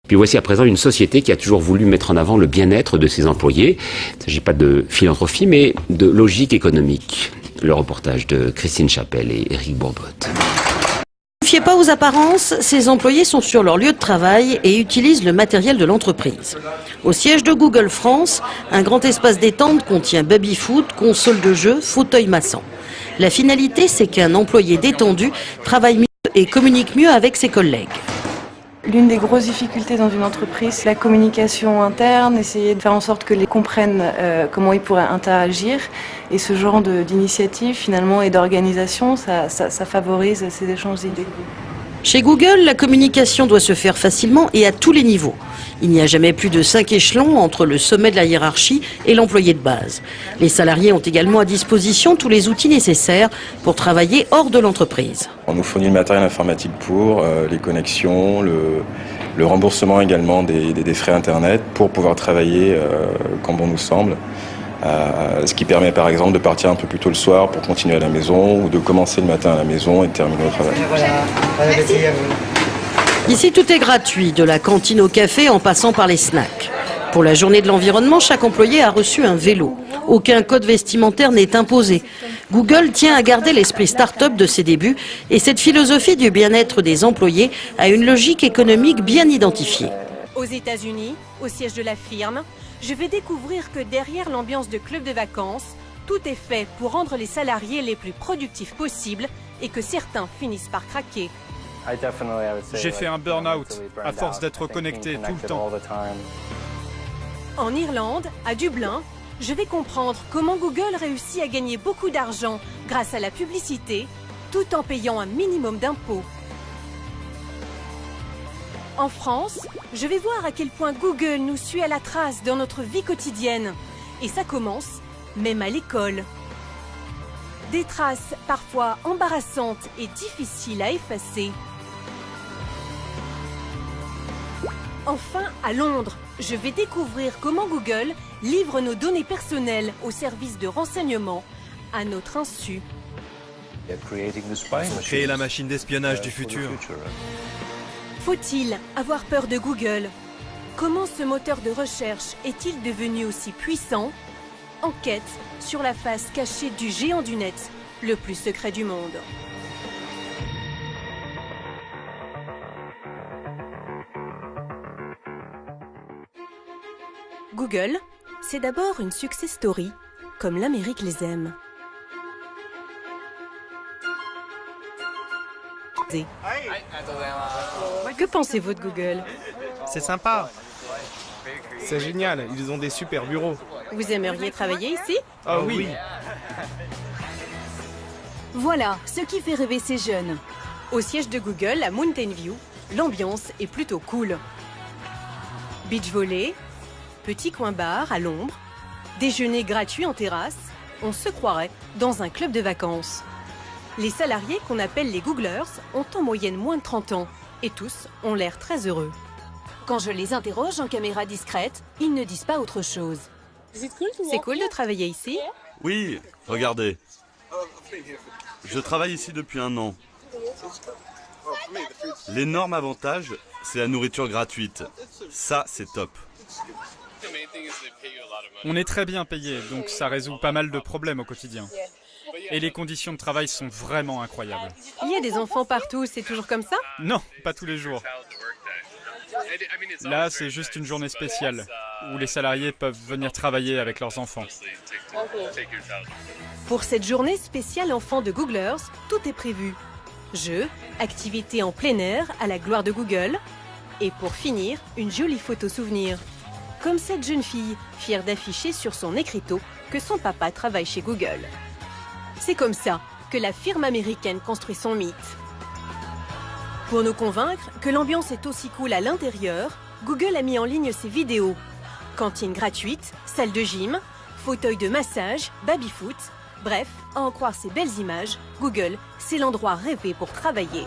Puis voici à présent une société qui a toujours voulu mettre en avant le bien-être de ses employés. Il ne s'agit pas de philanthropie, mais de logique économique. Le reportage de Christine Chapelle et Éric Bourbotte. Ne fiez pas aux apparences, ces employés sont sur leur lieu de travail et utilisent le matériel de l'entreprise. Au siège de Google France, un grand espace détente contient baby-foot, console de jeu, fauteuil massant. La finalité, c'est qu'un employé détendu travaille mieux et communique mieux avec ses collègues. L'une des grosses difficultés dans une entreprise, c'est la communication interne, essayer de faire en sorte que les comprennent comment ils pourraient interagir. Et ce genre d'initiative finalement et d'organisation, ça favorise ces échanges d'idées. Chez Google, la communication doit se faire facilement et à tous les niveaux. Il n'y a jamais plus de 5 échelons entre le sommet de la hiérarchie et l'employé de base. Les salariés ont également à disposition tous les outils nécessaires pour travailler hors de l'entreprise. On nous fournit le matériel informatique pour les connexions, le remboursement également des frais internet pour pouvoir travailler quand bon nous semble. Ce qui permet par exemple de partir un peu plus tôt le soir pour continuer à la maison ou de commencer le matin à la maison et de terminer au travail. Ici, tout est gratuit, de la cantine au café en passant par les snacks. Pour la journée de l'environnement, chaque employé a reçu un vélo. Aucun code vestimentaire n'est imposé. Google tient à garder l'esprit start-up de ses débuts et cette philosophie du bien-être des employés a une logique économique bien identifiée. Aux États-Unis, au siège de la firme, je vais découvrir que derrière l'ambiance de club de vacances, tout est fait pour rendre les salariés les plus productifs possibles et que certains finissent par craquer. J'ai fait un burn-out à force d'être connecté tout le temps. En Irlande, à Dublin, je vais comprendre comment Google réussit à gagner beaucoup d'argent grâce à la publicité, tout en payant un minimum d'impôts. En France, je vais voir à quel point Google nous suit à la trace dans notre vie quotidienne. Et ça commence même à l'école. Des traces parfois embarrassantes et difficiles à effacer. Enfin, à Londres, je vais découvrir comment Google livre nos données personnelles au service de renseignement à notre insu. Créer la machine d'espionnage du futur. Faut-il avoir peur de Google? Comment ce moteur de recherche est-il devenu aussi puissant? Enquête sur la face cachée du géant du net, le plus secret du monde. Google, c'est d'abord une success story, comme l'Amérique les aime. Que pensez-vous de Google? C'est sympa. C'est génial, ils ont des super bureaux. Vous aimeriez travailler ici? Ah oui. Voilà ce qui fait rêver ces jeunes. Au siège de Google, à Mountain View, l'ambiance est plutôt cool. Beach volley, petit coin bar à l'ombre, déjeuner gratuit en terrasse, on se croirait dans un club de vacances. Les salariés qu'on appelle les Googlers ont en moyenne moins de 30 ans et tous ont l'air très heureux. Quand je les interroge en caméra discrète, ils ne disent pas autre chose. C'est cool de travailler ici? Oui, regardez. Je travaille ici depuis 1 an. L'énorme avantage, c'est la nourriture gratuite. Ça, c'est top. On est très bien payé, donc ça résout pas mal de problèmes au quotidien. Et les conditions de travail sont vraiment incroyables. Il y a des enfants partout, c'est toujours comme ça? Non, pas tous les jours. Là, c'est juste une journée spéciale, où les salariés peuvent venir travailler avec leurs enfants. Pour cette journée spéciale enfants de Googlers, tout est prévu. Jeux, activités en plein air à la gloire de Google. Et pour finir, une jolie photo souvenir. Comme cette jeune fille, fière d'afficher sur son écriteau que son papa travaille chez Google. C'est comme ça que la firme américaine construit son mythe. Pour nous convaincre que l'ambiance est aussi cool à l'intérieur, Google a mis en ligne ses vidéos. Cantine gratuite, salle de gym, fauteuil de massage, baby-foot. Bref, à en croire ces belles images, Google, c'est l'endroit rêvé pour travailler.